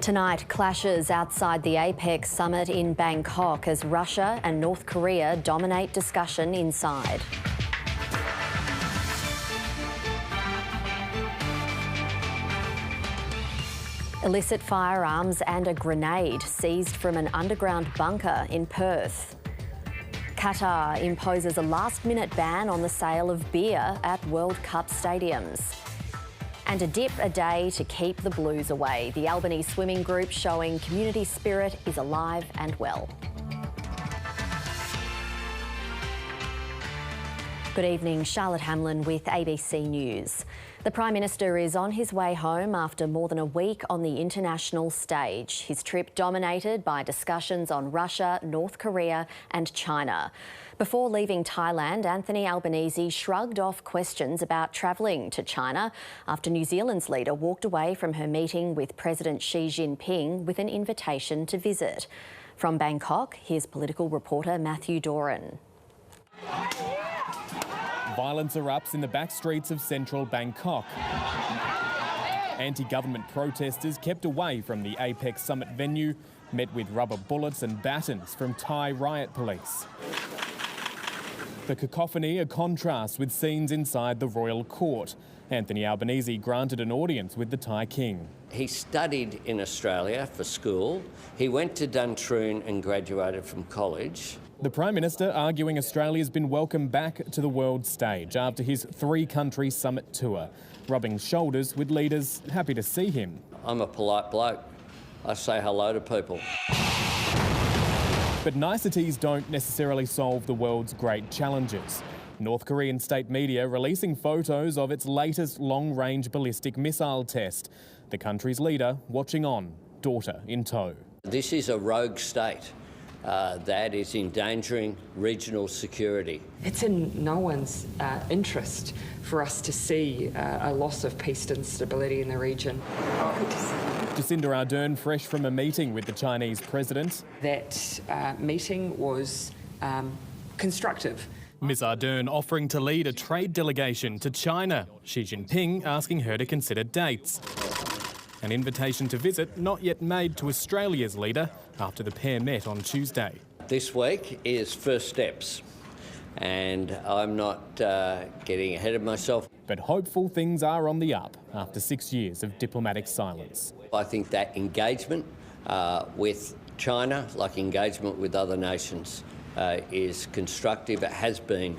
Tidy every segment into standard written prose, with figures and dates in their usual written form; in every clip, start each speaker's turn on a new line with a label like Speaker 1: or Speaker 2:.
Speaker 1: Tonight, clashes outside the APEC summit in Bangkok as Russia and North Korea dominate discussion inside. Illicit firearms and a grenade seized from an underground bunker in Perth. Qatar imposes a last-minute ban on the sale of beer at World Cup stadiums. And a dip a day to keep the blues away. The Albany Swimming Group showing community spirit is alive and well. Good evening, Charlotte Hamlin with ABC News. The Prime Minister is on his way home after more than a week on the international stage. His trip dominated by discussions on Russia, North Korea and China. Before leaving Thailand, Anthony Albanese shrugged off questions about travelling to China after New Zealand's leader walked away from her meeting with President Xi Jinping with an invitation to visit. From Bangkok, here's political reporter Matthew Doran.
Speaker 2: Violence erupts in the back streets of central Bangkok. Anti-government protesters kept away from the APEC summit venue, met with rubber bullets and batons from Thai riot police. The cacophony, a contrast with scenes inside the royal court. Anthony Albanese granted an audience with the Thai king.
Speaker 3: He studied in Australia for school. He went to Duntroon and graduated from college.
Speaker 2: The Prime Minister arguing Australia's been welcomed back to the world stage after his three-country summit tour, rubbing shoulders with leaders happy to see him.
Speaker 3: I'm a polite bloke. I say hello to people.
Speaker 2: But niceties don't necessarily solve the world's great challenges. North Korean state media releasing photos of its latest long-range ballistic missile test. The country's leader watching on, daughter in tow.
Speaker 3: This is a rogue state that is endangering regional security.
Speaker 4: It's in no one's interest for us to see a loss of peace and stability in the region.
Speaker 2: Jacinda Ardern fresh from a meeting with the Chinese president.
Speaker 4: That meeting was constructive.
Speaker 2: Ms Ardern offering to lead a trade delegation to China. Xi Jinping asking her to consider dates. An invitation to visit not yet made to Australia's leader after the pair met on Tuesday.
Speaker 3: This week is first steps, and I'm not getting ahead of myself.
Speaker 2: But hopeful things are on the up after 6 years of diplomatic silence.
Speaker 3: I think that engagement with China, like engagement with other nations, is constructive. It has been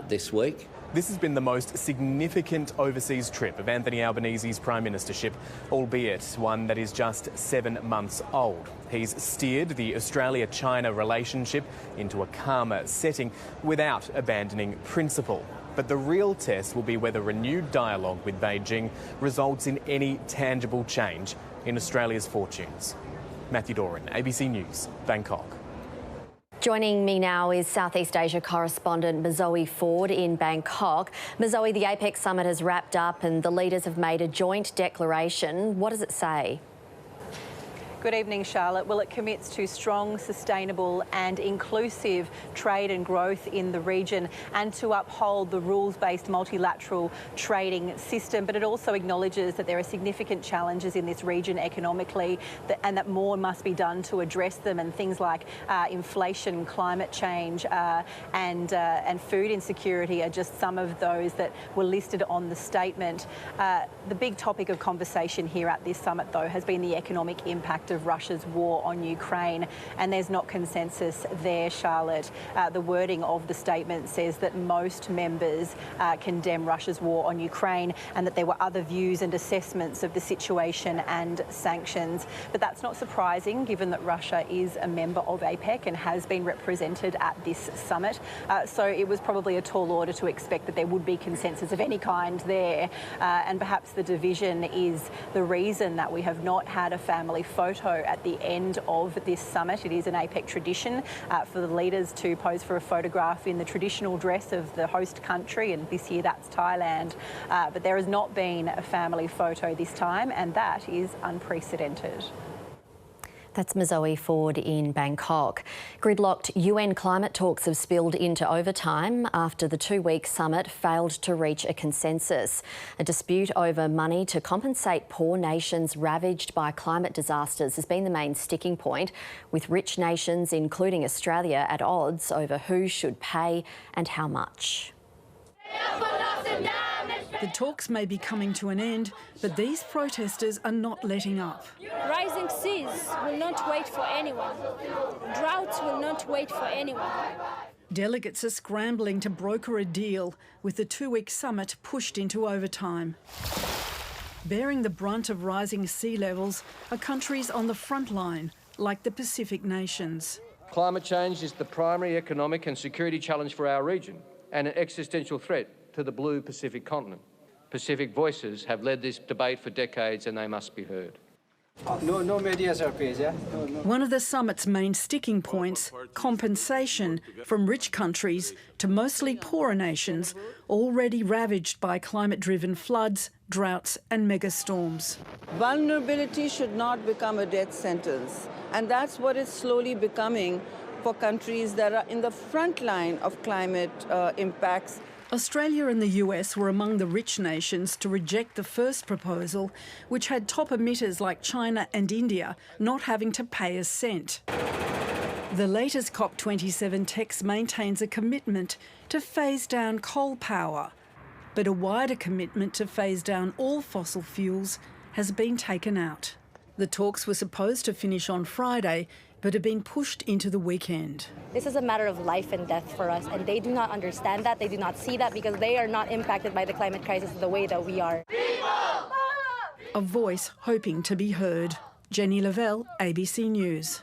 Speaker 3: this week.
Speaker 2: This has been the most significant overseas trip of Anthony Albanese's prime ministership, albeit one that is just 7 months old. He's steered the Australia-China relationship into a calmer setting without abandoning principle. But the real test will be whether renewed dialogue with Beijing results in any tangible change in Australia's fortunes. Matthew Doran, ABC News, Bangkok.
Speaker 1: Joining me now is Southeast Asia correspondent Mazoe Ford in Bangkok. Mazoe, the APEC summit has wrapped up and the leaders have made a joint declaration. What does it say?
Speaker 5: Good evening, Charlotte. Well, it commits to strong, sustainable and inclusive trade and growth in the region and to uphold the rules-based multilateral trading system. But it also acknowledges that there are significant challenges in this region economically and that more must be done to address them, and things like inflation, climate change and food insecurity are just some of those that were listed on the statement. The big topic of conversation here at this summit, though, has been the economic impact of Russia's war on Ukraine, and there's not consensus there, Charlotte. The wording of the statement says that most members condemn Russia's war on Ukraine and that there were other views and assessments of the situation and sanctions. But that's not surprising, given that Russia is a member of APEC and has been represented at this summit. So it was probably a tall order to expect that there would be consensus of any kind there. And perhaps the division is the reason that we have not had a family photo at the end of this summit. It is an APEC tradition for the leaders to pose for a photograph in the traditional dress of the host country, and this year that's Thailand. But there has not been a family photo this time, and that is unprecedented.
Speaker 1: That's Mazoe Ford in Bangkok. Gridlocked UN climate talks have spilled into overtime after the two-week summit failed to reach a consensus. A dispute over money to compensate poor nations ravaged by climate disasters has been the main sticking point, with rich nations, including Australia, at odds over who should pay and how much.
Speaker 6: The talks may be coming to an end, but these protesters are not letting up.
Speaker 7: Rising seas will not wait for anyone. Droughts will not wait for anyone.
Speaker 6: Delegates are scrambling to broker a deal, with the two-week summit pushed into overtime. Bearing the brunt of rising sea levels are countries on the front line, like the Pacific nations.
Speaker 8: Climate change is the primary economic and security challenge for our region and an existential threat to the blue Pacific continent. Pacific voices have led this debate for decades and they must be heard.
Speaker 9: No media surface, yeah? No.
Speaker 6: One of the summit's main sticking points, compensation from rich countries to mostly poorer nations already ravaged by climate-driven floods, droughts and megastorms.
Speaker 10: Vulnerability should not become a death sentence, and that's what it's slowly becoming for countries that are in the front line of climate impacts.
Speaker 6: Australia and the US were among the rich nations to reject the first proposal, which had top emitters like China and India not having to pay a cent. The latest COP27 text maintains a commitment to phase down coal power, but a wider commitment to phase down all fossil fuels has been taken out. The talks were supposed to finish on Friday, but have been pushed into the weekend.
Speaker 7: This is a matter of life and death for us, and they do not understand that, they do not see that, because they are not impacted by the climate crisis the way that we are.
Speaker 6: A voice hoping to be heard. Jenny Lavelle, ABC News.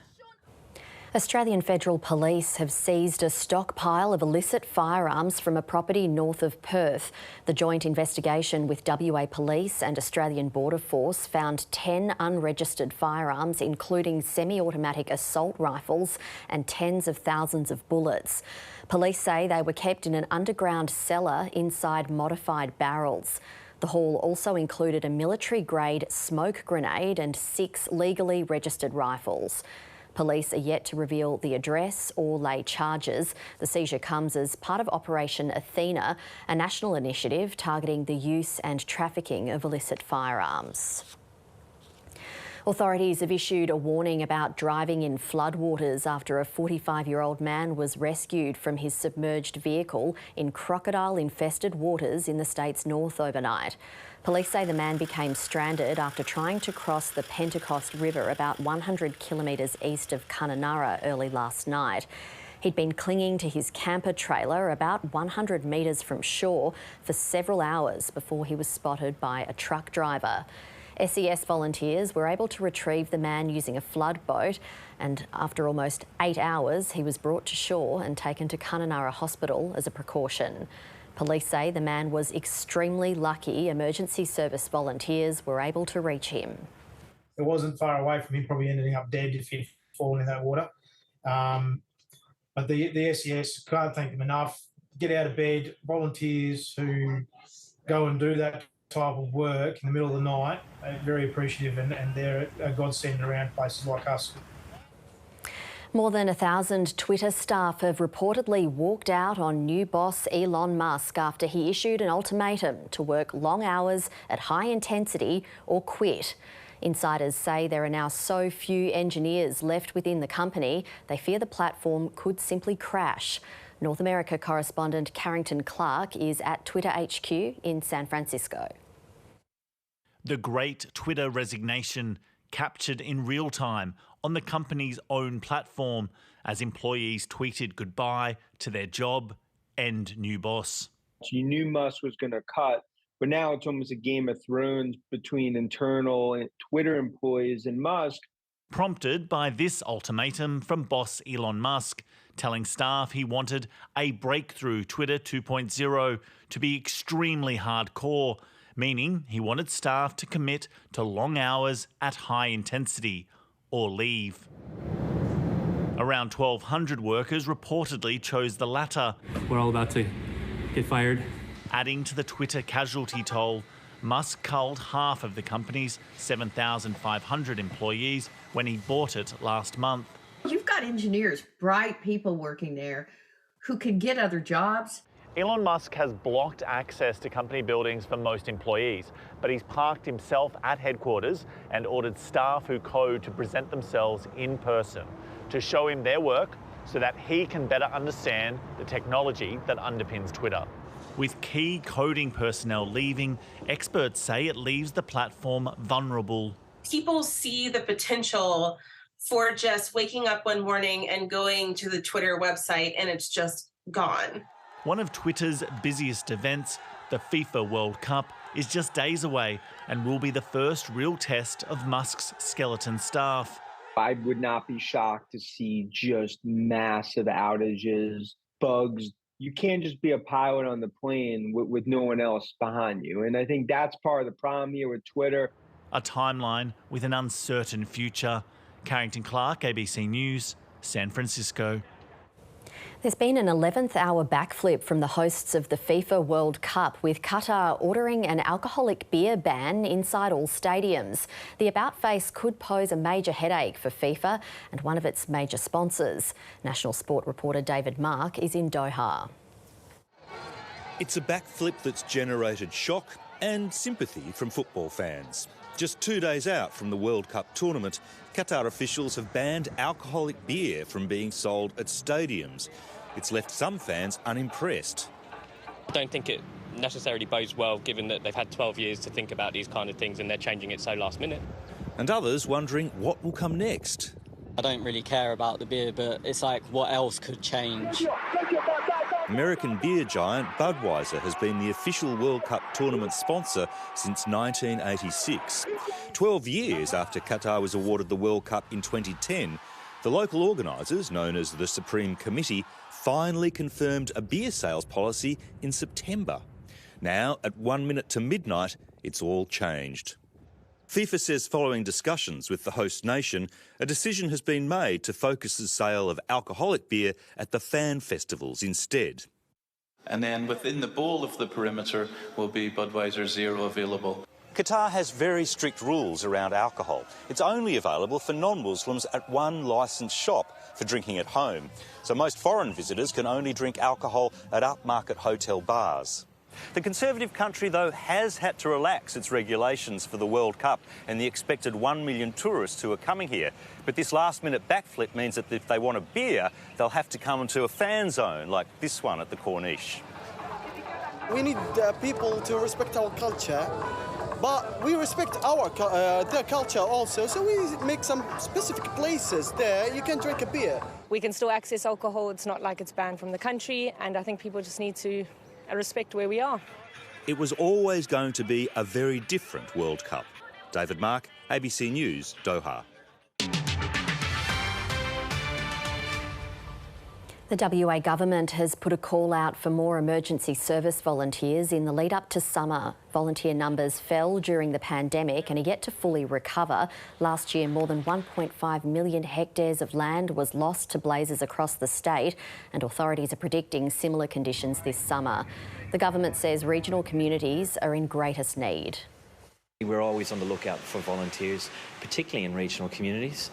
Speaker 1: Australian Federal Police have seized a stockpile of illicit firearms from a property north of Perth. The joint investigation with WA Police and Australian Border Force found 10 unregistered firearms, including semi-automatic assault rifles and tens of thousands of bullets. Police say they were kept in an underground cellar inside modified barrels. The haul also included a military-grade smoke grenade and 6 legally registered rifles. Police are yet to reveal the address or lay charges. The seizure comes as part of Operation Athena, a national initiative targeting the use and trafficking of illicit firearms. Authorities have issued a warning about driving in floodwaters after a 45-year-old man was rescued from his submerged vehicle in crocodile-infested waters in the state's north overnight. Police say the man became stranded after trying to cross the Pentecost River about 100 kilometres east of Kununurra early last night. He'd been clinging to his camper trailer about 100 metres from shore for several hours before he was spotted by a truck driver. SES volunteers were able to retrieve the man using a flood boat, and after almost 8 hours he was brought to shore and taken to Kununurra Hospital as a precaution. Police say the man was extremely lucky emergency service volunteers were able to reach him.
Speaker 11: It wasn't far away from him, probably ending up dead if he'd fallen in that water. But the SES, can't thank them enough. Get out of bed, volunteers who go and do that type of work in the middle of the night, very appreciative, and they're a godsend around places like us.
Speaker 1: More than 1,000 Twitter staff have reportedly walked out on new boss Elon Musk after he issued an ultimatum to work long hours at high intensity or quit. Insiders say there are now so few engineers left within the company, they fear the platform could simply crash. North America correspondent Carrington Clark is at Twitter HQ in San Francisco.
Speaker 12: The great Twitter resignation captured in real time on the company's own platform as employees tweeted goodbye to their job and new boss.
Speaker 9: You knew Musk was going to cut, but now it's almost a Game of Thrones between internal and Twitter employees and Musk.
Speaker 12: Prompted by this ultimatum from boss Elon Musk, telling staff he wanted a breakthrough Twitter 2.0 to be extremely hardcore, meaning he wanted staff to commit to long hours at high intensity or leave. Around 1,200 workers reportedly chose the latter.
Speaker 13: We're all about to get fired.
Speaker 12: Adding to the Twitter casualty toll, Musk culled half of the company's 7,500 employees when he bought it last month.
Speaker 13: You've got engineers, bright people working there who can get other jobs.
Speaker 12: Elon Musk has blocked access to company buildings for most employees, but he's parked himself at headquarters and ordered staff who code to present themselves in person to show him their work so that he can better understand the technology that underpins Twitter. With key coding personnel leaving, experts say it leaves the platform vulnerable.
Speaker 14: People see the potential for just waking up one morning and going to the Twitter website and it's just gone.
Speaker 12: One of Twitter's busiest events, the FIFA World Cup, is just days away and will be the first real test of Musk's skeleton staff.
Speaker 9: I would not be shocked to see just massive outages, bugs. You can't just be a pilot on the plane with no one else behind you. And I think that's part of the problem here with Twitter.
Speaker 12: A timeline with an uncertain future. Carrington Clark, ABC News, San Francisco.
Speaker 1: There's been an 11th hour backflip from the hosts of the FIFA World Cup, with Qatar ordering an alcoholic beer ban inside all stadiums. The about-face could pose a major headache for FIFA and one of its major sponsors. National Sport reporter David Mark is in Doha.
Speaker 15: It's a backflip that's generated shock and sympathy from football fans. Just 2 days out from the World Cup tournament, Qatar officials have banned alcoholic beer from being sold at stadiums. It's left some fans unimpressed.
Speaker 16: I don't think it necessarily bodes well, given that they've had 12 years to think about these kind of things and they're changing it so last minute.
Speaker 15: And others wondering what will come next.
Speaker 17: I don't really care about the beer, but it's like, what else could change?
Speaker 15: American beer giant Budweiser has been the official World Cup tournament sponsor since 1986. 12 years after Qatar was awarded the World Cup in 2010, the local organisers, known as the Supreme Committee, finally confirmed a beer sales policy in September. Now, at 1 minute to midnight, it's all changed. FIFA says following discussions with the host nation, a decision has been made to focus the sale of alcoholic beer at the fan festivals instead.
Speaker 18: And then within the bowl of the perimeter will be Budweiser Zero available.
Speaker 15: Qatar has very strict rules around alcohol. It's only available for non-Muslims at one licensed shop for drinking at home. So most foreign visitors can only drink alcohol at upmarket hotel bars. The conservative country, though, has had to relax its regulations for the World Cup and the expected 1 million tourists who are coming here. But this last-minute backflip means that if they want a beer, they'll have to come into a fan zone like this one at the Corniche.
Speaker 19: We need people to respect our culture, but we respect their culture also, so we make some specific places there you can drink a beer.
Speaker 20: We can still access alcohol. It's not like it's banned from the country, and I think people just need to respect where we are.
Speaker 15: It was always going to be a very different World Cup. David Mark, ABC News, Doha.
Speaker 1: The WA government has put a call out for more emergency service volunteers in the lead up to summer. Volunteer numbers fell during the pandemic and are yet to fully recover. Last year, more than 1.5 million hectares of land was lost to blazes across the state, and authorities are predicting similar conditions this summer. The government says regional communities are in greatest need.
Speaker 21: We're always on the lookout for volunteers, particularly in regional communities.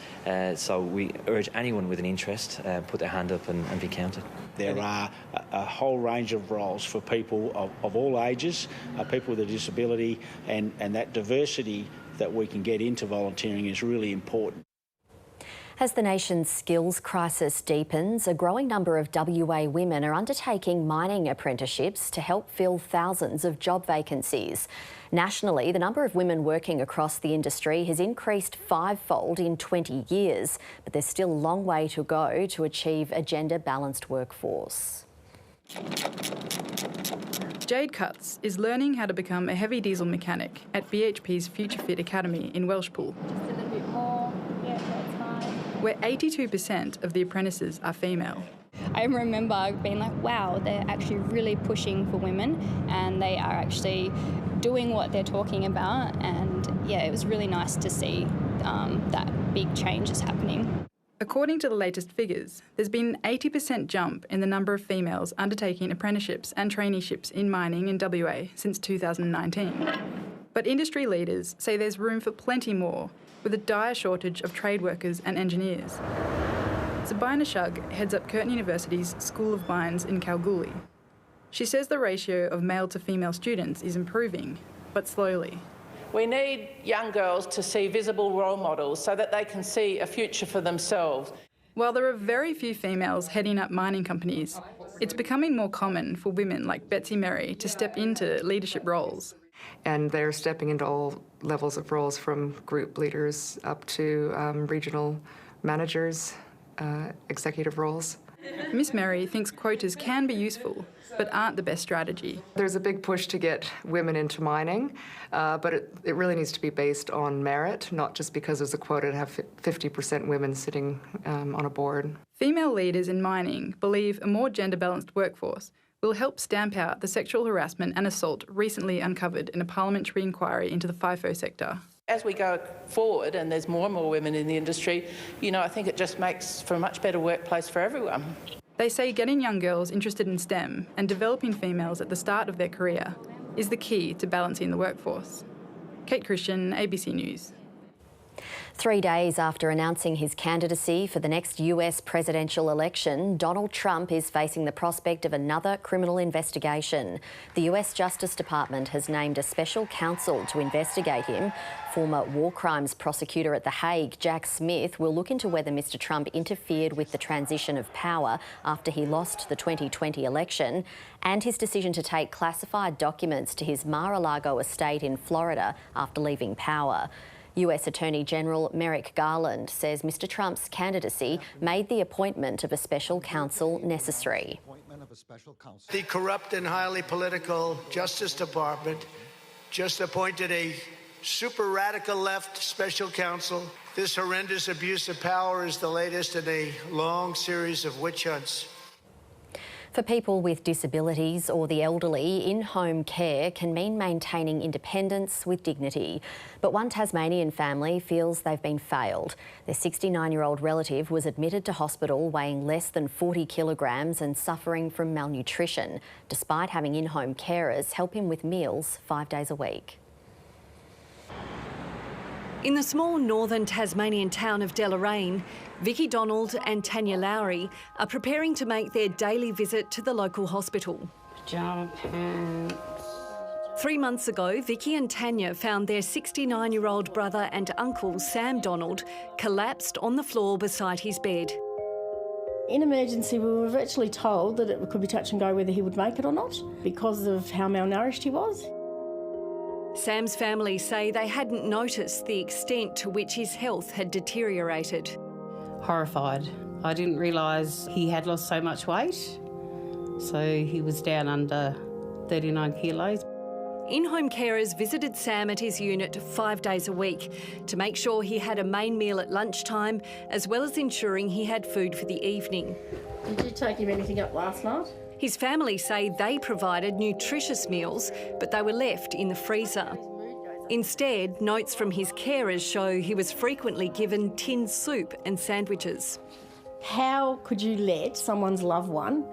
Speaker 21: So we urge anyone with an interest, put their hand up and be counted.
Speaker 22: There are a whole range of roles for people of all ages, people with a disability, and that diversity that we can get into volunteering is really important.
Speaker 1: As the nation's skills crisis deepens, a growing number of WA women are undertaking mining apprenticeships to help fill thousands of job vacancies. Nationally, the number of women working across the industry has increased fivefold in 20 years, but there's still a long way to go to achieve a gender-balanced workforce.
Speaker 23: Jade Cutts is learning how to become a heavy diesel mechanic at BHP's Future Fit Academy in Welshpool, where 82% of the apprentices are female.
Speaker 24: I remember being like, wow, they're actually really pushing for women and they are actually doing what they're talking about, and yeah, it was really nice to see that big change is happening.
Speaker 23: According to the latest figures, there's been an 80% jump in the number of females undertaking apprenticeships and traineeships in mining in WA since 2019. But industry leaders say there's room for plenty more, with a dire shortage of trade workers and engineers. Sabina Shug heads up Curtin University's School of Mines in Kalgoorlie. She says the ratio of male to female students is improving, but slowly.
Speaker 2: We need young girls to see visible role models so that they can see a future for themselves.
Speaker 23: While there are very few females heading up mining companies, it's becoming more common for women like Betsy Merry to step into leadership roles.
Speaker 3: And they're stepping into all levels of roles, from group leaders up to regional managers, executive roles.
Speaker 23: Miss Merry thinks quotas can be useful, but aren't the best strategy.
Speaker 3: There's a big push to get women into mining, but it really needs to be based on merit, not just because there's a quota to have 50% women sitting on a board.
Speaker 23: Female leaders in mining believe a more gender-balanced workforce will help stamp out the sexual harassment and assault recently uncovered in a parliamentary inquiry into the FIFO sector.
Speaker 2: As we go forward and there's more and more women in the industry, I think it just makes for a much better workplace for everyone.
Speaker 23: They say getting young girls interested in STEM and developing females at the start of their career is the key to balancing the workforce. Kate Christian, ABC News.
Speaker 1: 3 days after announcing his candidacy for the next US presidential election, Donald Trump is facing the prospect of another criminal investigation. The US Justice Department has named a special counsel to investigate him. Former war crimes prosecutor at The Hague, Jack Smith, will look into whether Mr Trump interfered with the transition of power after he lost the 2020 election, and his decision to take classified documents to his Mar-a-Lago estate in Florida after leaving power. US Attorney General Merrick Garland says Mr Trump's candidacy made the appointment of a special counsel necessary.
Speaker 4: The corrupt and highly political Justice Department just appointed a super radical left special counsel. This horrendous abuse of power is the latest in a long series of witch hunts.
Speaker 1: For people with disabilities or the elderly, in-home care can mean maintaining independence with dignity. But one Tasmanian family feels they've been failed. Their 69-year-old relative was admitted to hospital weighing less than 40 kilograms and suffering from malnutrition, despite having in-home carers help him with meals 5 days a week.
Speaker 5: In the small northern Tasmanian town of Deloraine, Vicky Donald and Tanya Lowry are preparing to make their daily visit to the local hospital.
Speaker 25: Pajama pants.
Speaker 5: 3 months ago, Vicky and Tanya found their 69-year-old brother and uncle, Sam Donald, collapsed on the floor beside his bed.
Speaker 25: In emergency, we were virtually told that it could be touch and go whether he would make it or not because of how malnourished he was.
Speaker 5: Sam's family say they hadn't noticed the extent to which his health had deteriorated.
Speaker 25: Horrified. I didn't realise he had lost so much weight, so he was down under 39 kilos.
Speaker 5: In-home carers visited Sam at his unit 5 days a week to make sure he had a main meal at lunchtime, as well as ensuring he had food for the evening.
Speaker 25: Did you take him anything up last night?
Speaker 5: His family say they provided nutritious meals, but they were left in the freezer. Instead, notes from his carers show he was frequently given tinned soup and sandwiches.
Speaker 25: How could you let someone's loved one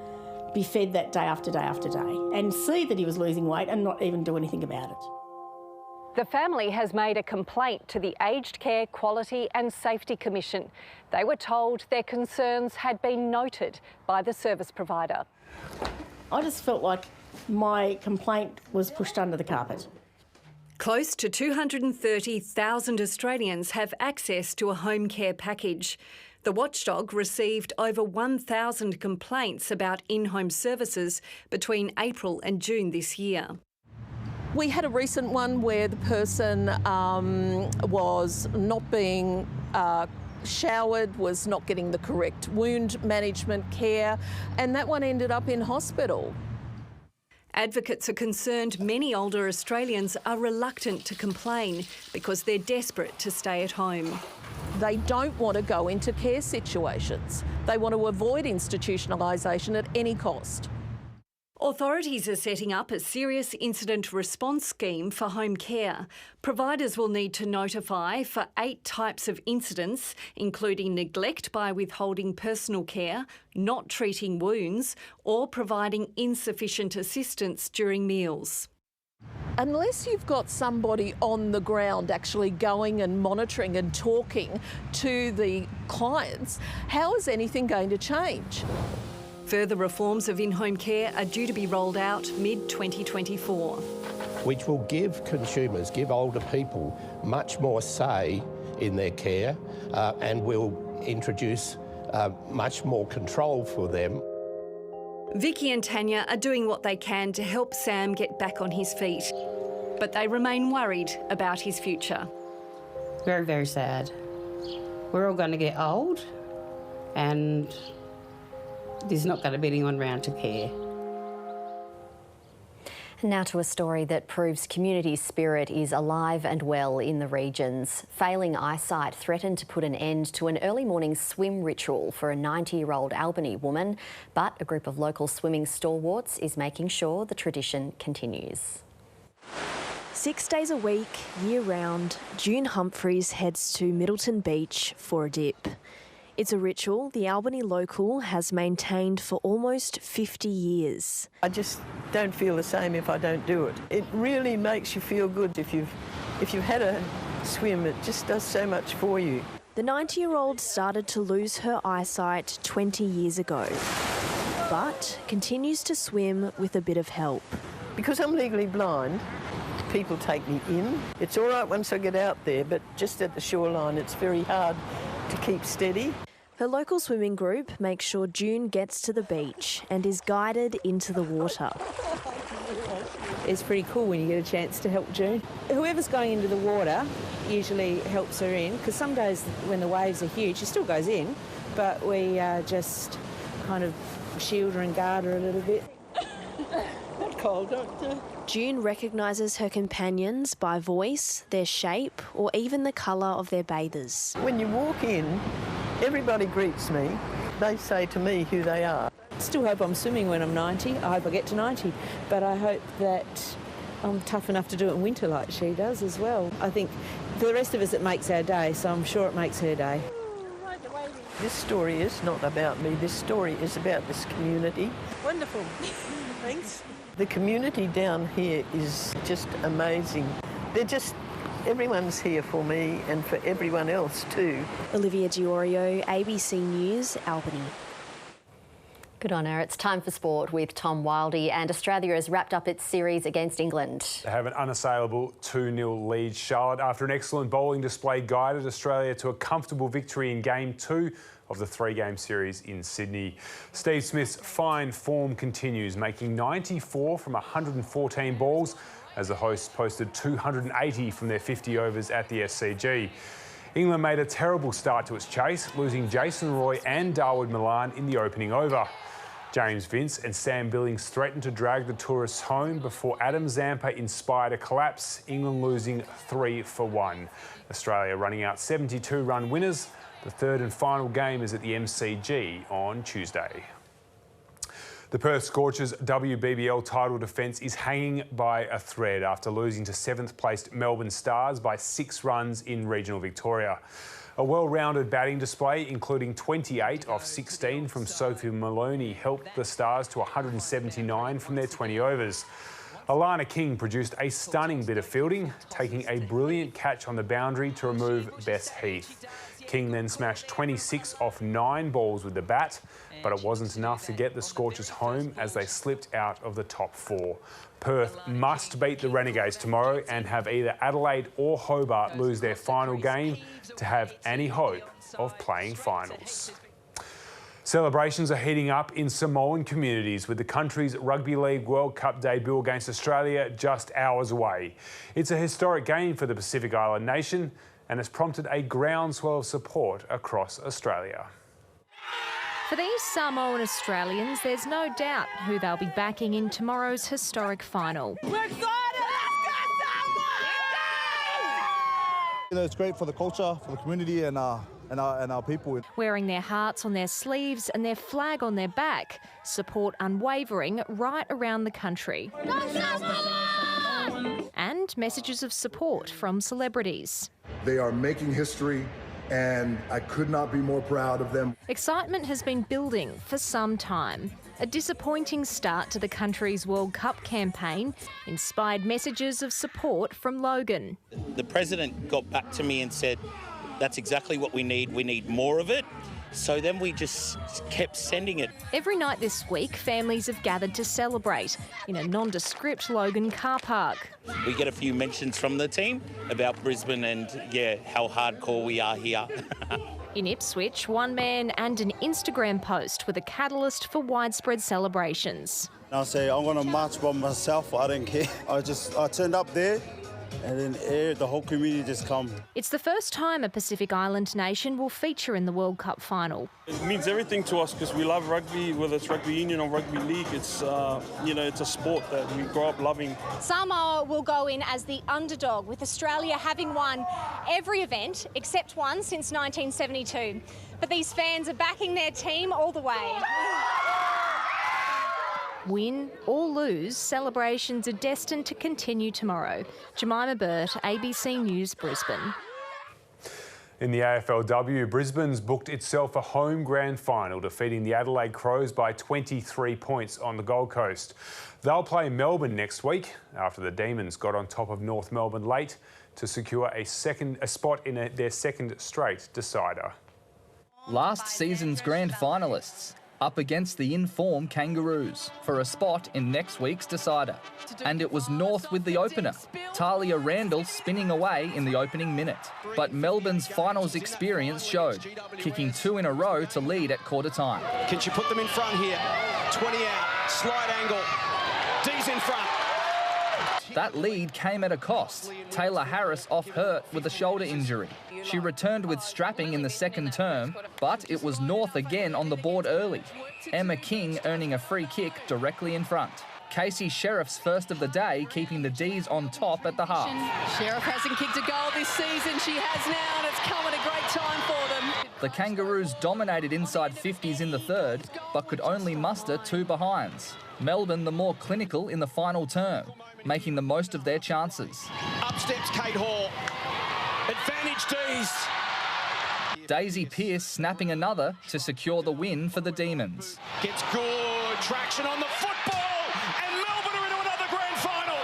Speaker 25: be fed that day after day after day and see that he was losing weight and not even do anything about it?
Speaker 5: The family has made a complaint to the Aged Care Quality and Safety Commission. They were told their concerns had been noted by the service provider.
Speaker 25: I just felt like my complaint was pushed under the carpet.
Speaker 5: Close to 230,000 Australians have access to a home care package. The watchdog received over 1,000 complaints about in-home services between April and June this year.
Speaker 26: We had a recent one where the person was not being showered, was not getting the correct wound management care, and that one ended up in hospital.
Speaker 5: Advocates are concerned many older Australians are reluctant to complain because they're desperate to stay at home.
Speaker 26: They don't want to go into care situations. They want to avoid institutionalisation at any cost.
Speaker 5: Authorities are setting up a serious incident response scheme for home care. Providers will need to notify for 8 types of incidents, including neglect by withholding personal care, not treating wounds, or providing insufficient assistance during meals.
Speaker 26: unless you've got somebody on the ground actually going and monitoring and talking to the clients, how is anything going to change?
Speaker 5: Further reforms of in-home care are due to be rolled out mid-2024.
Speaker 6: Which will give consumers, give older people much more say in their care and will introduce much more control for them.
Speaker 5: Vicky and Tanya are doing what they can to help Sam get back on his feet, but they remain worried about his future.
Speaker 7: Very, very sad. We're all going to get old and there's not going to be anyone around to care.
Speaker 1: Now to a story that proves community spirit is alive and well in the regions. Failing eyesight threatened to put an end to an early morning swim ritual for a 90-year-old Albany woman, but a group of local swimming stalwarts is making sure the tradition continues.
Speaker 8: 6 days a week, year-round, June Humphreys heads to Middleton Beach for a dip. It's a ritual the Albany local has maintained for almost 50 years.
Speaker 10: I just don't feel the same if I don't do it. It really makes you feel good if you've had a swim. It just does so much for you.
Speaker 8: The 90-year-old started to lose her eyesight 20 years ago, but continues to swim with a bit of help.
Speaker 10: Because I'm legally blind, people take me in. It's all right once I get out there, but just at the shoreline it's very hard to keep steady.
Speaker 8: Her local swimming group makes sure June gets to the beach and is guided into the water.
Speaker 11: It's pretty cool when you get a chance to help June. Whoever's going into the water usually helps her in, because some days when the waves are huge, she still goes in, but we just kind of shield her and guard her a little bit.
Speaker 10: Not cold, Doctor.
Speaker 8: June recognises her companions by voice, their shape, or even the colour of their bathers.
Speaker 10: When you walk in, everybody greets me. They say to me who they are.
Speaker 11: Still hope I'm swimming when I'm 90. I hope I get to 90, but I hope that I'm tough enough to do it in winter like she does as well. I think for the rest of us it makes our day, so I'm sure it makes her day.
Speaker 10: This story is not about me. This story is about this community.
Speaker 11: Wonderful. Thanks.
Speaker 10: The community down here is just amazing. Everyone's here for me and for everyone else too.
Speaker 8: Olivia Diorio, ABC News, Albany.
Speaker 1: Good on her. It's time for sport with Tom Wildey, and Australia has wrapped up its series against England.
Speaker 13: They have an unassailable 2-0 lead. Charlotte, after an excellent bowling display, guided Australia to a comfortable victory in Game 2 of the 3-game series in Sydney. Steve Smith's fine form continues, making 94 from 114 balls as the hosts posted 280 from their 50 overs at the SCG. England made a terrible start to its chase, losing Jason Roy and Darwood Milan in the opening over. James Vince and Sam Billings threatened to drag the tourists home before Adam Zampa inspired a collapse, England losing 3 for 1. Australia running out 72-run winners. The third and final game is at the MCG on Tuesday. The Perth Scorchers' WBBL title defence is hanging by a thread after losing to 7th-placed Melbourne Stars by 6 runs in regional Victoria. A well-rounded batting display, including 28 off 16 from Sophie Maloney, helped the Stars to 179 from their 20 overs. Alana King produced a stunning bit of fielding, taking a brilliant catch on the boundary to remove Bess Heath. King then smashed 26 off 9 balls with the bat, but it wasn't enough to get the Scorchers home as they slipped out of the top 4. Perth must beat the Renegades tomorrow and have either Adelaide or Hobart lose their final game to have any hope of playing finals. Celebrations are heating up in Samoan communities with the country's Rugby League World Cup debut against Australia just hours away. It's a historic game for the Pacific Island nation and has prompted a groundswell of support across Australia.
Speaker 27: For these Samoan Australians, there's no doubt who they'll be backing in tomorrow's historic final.
Speaker 28: We're excited!
Speaker 29: It's great for the culture, for the community and our people.
Speaker 27: Wearing their hearts on their sleeves and their flag on their back, support unwavering right around the country. And messages of support from celebrities.
Speaker 30: They are making history, and I could not be more proud of them.
Speaker 27: Excitement has been building for some time. A disappointing start to the country's World Cup campaign inspired messages of support from Logan.
Speaker 9: The President got back to me and said, that's exactly what we need more of it. So then we just kept sending it.
Speaker 27: Every night this week, families have gathered to celebrate in a nondescript Logan car park.
Speaker 9: We get a few mentions from the team about Brisbane and, how hardcore we are here.
Speaker 27: In Ipswich, one man and an Instagram post were the catalyst for widespread celebrations.
Speaker 29: I say I'm going to march by myself. I didn't care. I turned up there, and then the whole community just come.
Speaker 27: It's the first time a Pacific Island nation will feature in the World Cup final.
Speaker 12: It means everything to us because we love rugby, whether it's rugby union or rugby league. It's it's a sport that we grow up loving.
Speaker 14: Samoa will go in as the underdog, with Australia having won every event except one since 1972. But these fans are backing their team all the way.
Speaker 27: Win or lose, celebrations are destined to continue tomorrow. Jemima Burt, ABC News, Brisbane.
Speaker 13: In the AFLW, Brisbane's booked itself a home grand final, defeating the Adelaide Crows by 23 points on the Gold Coast. They'll play Melbourne next week after the Demons got on top of North Melbourne late to secure a spot in their second straight decider.
Speaker 15: Last season's grand finalists up against the in-form Kangaroos for a spot in next week's decider. And it was North with the opener, Talia Randall spinning away in the opening minute. But Melbourne's finals experience showed, kicking 2 in a row to lead at quarter time.
Speaker 16: Can she put them in front here? 20 out, slide angle, D's in front.
Speaker 15: That lead came at a cost. Taylor Harris off hurt with a shoulder injury. She returned with strapping in the second term, but it was North again on the board early. Emma King earning a free kick directly in front. Casey Sheriff's first of the day, keeping the D's on top at the half.
Speaker 17: Sheriff hasn't kicked a goal this season. She has now, and it's come at a great time for them.
Speaker 15: The Kangaroos dominated inside 50s in the third, but could only muster 2 behinds. Melbourne the more clinical in the final term, making the most of their chances.
Speaker 16: Up steps Kate Hall. Advantage D's.
Speaker 15: Daisy Pearce snapping another to secure the win for the Demons.
Speaker 16: Gets good traction on the football, and Melbourne are into another grand final.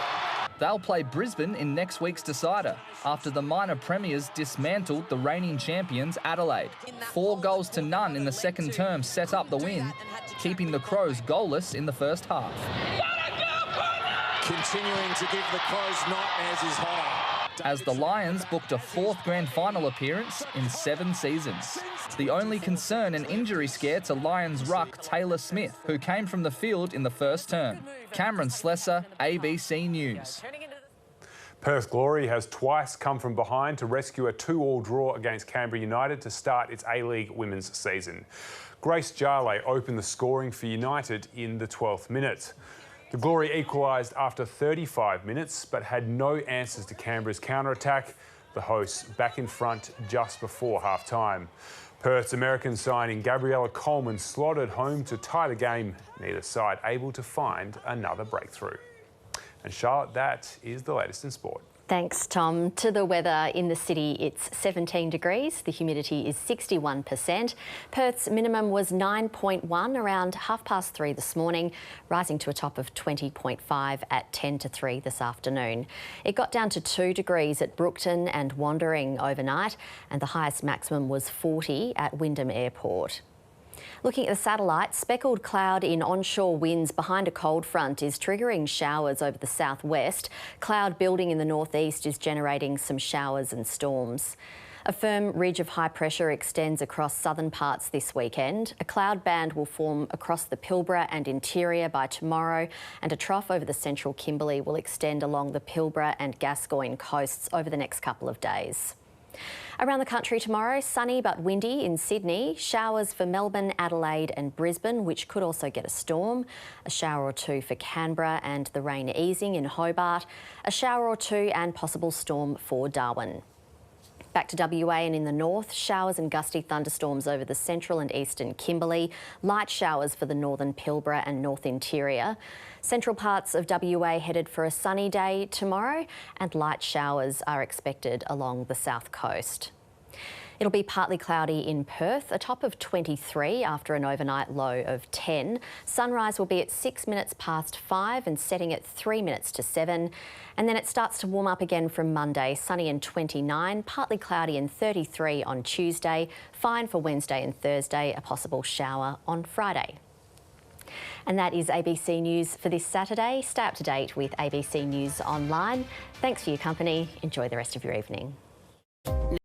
Speaker 15: They'll play Brisbane in next week's decider after the minor premiers dismantled the reigning champions Adelaide. 4 goals to none in the second term set up the win, keeping the Crows goalless in the first half.
Speaker 16: Continuing to give the Crows nightmares is hotter.
Speaker 15: As the Lions booked a 4th grand final appearance in 7 seasons. The only concern an injury scare to Lions ruck Taylor Smith, who came from the field in the first term. Cameron Slessor, ABC News.
Speaker 13: Perth Glory has twice come from behind to rescue a 2-2 draw against Canberra United to start its A-League women's season. Grace Jarley opened the scoring for United in the 12th minute. The Glory equalised after 35 minutes, but had no answers to Canberra's counter-attack, the hosts back in front just before half-time. Perth's American signing Gabriella Coleman slotted home to tie the game, neither side able to find another breakthrough. And Charlotte, that is the latest in sport.
Speaker 1: Thanks, Tom. To the weather in the city, it's 17 degrees. The humidity is 61%. Perth's minimum was 9.1 around 3:30 this morning, rising to a top of 20.5 at 10 to 3 this afternoon. It got down to 2 degrees at Brookton and Wandering overnight, and the highest maximum was 40 at Wyndham Airport. Looking at the satellite, speckled cloud in onshore winds behind a cold front is triggering showers over the southwest. Cloud building in the northeast is generating some showers and storms. A firm ridge of high pressure extends across southern parts this weekend. A cloud band will form across the Pilbara and interior by tomorrow, and a trough over the central Kimberley will extend along the Pilbara and Gascoyne coasts over the next couple of days. Around the country tomorrow, sunny but windy in Sydney, showers for Melbourne, Adelaide and Brisbane, which could also get a storm, a shower or 2 for Canberra and the rain easing in Hobart, a shower or 2 and possible storm for Darwin. Back to WA and in the north, showers and gusty thunderstorms over the central and eastern Kimberley, light showers for the northern Pilbara and north interior. Central parts of WA headed for a sunny day tomorrow, and light showers are expected along the south coast. It'll be partly cloudy in Perth, a top of 23 after an overnight low of 10. Sunrise will be at 6 minutes past 5 and setting at 3 minutes to 7. And then it starts to warm up again from Monday, sunny and 29, partly cloudy and 33 on Tuesday, fine for Wednesday and Thursday, a possible shower on Friday. And that is ABC News for this Saturday. Stay up to date with ABC News Online. Thanks for your company. Enjoy the rest of your evening.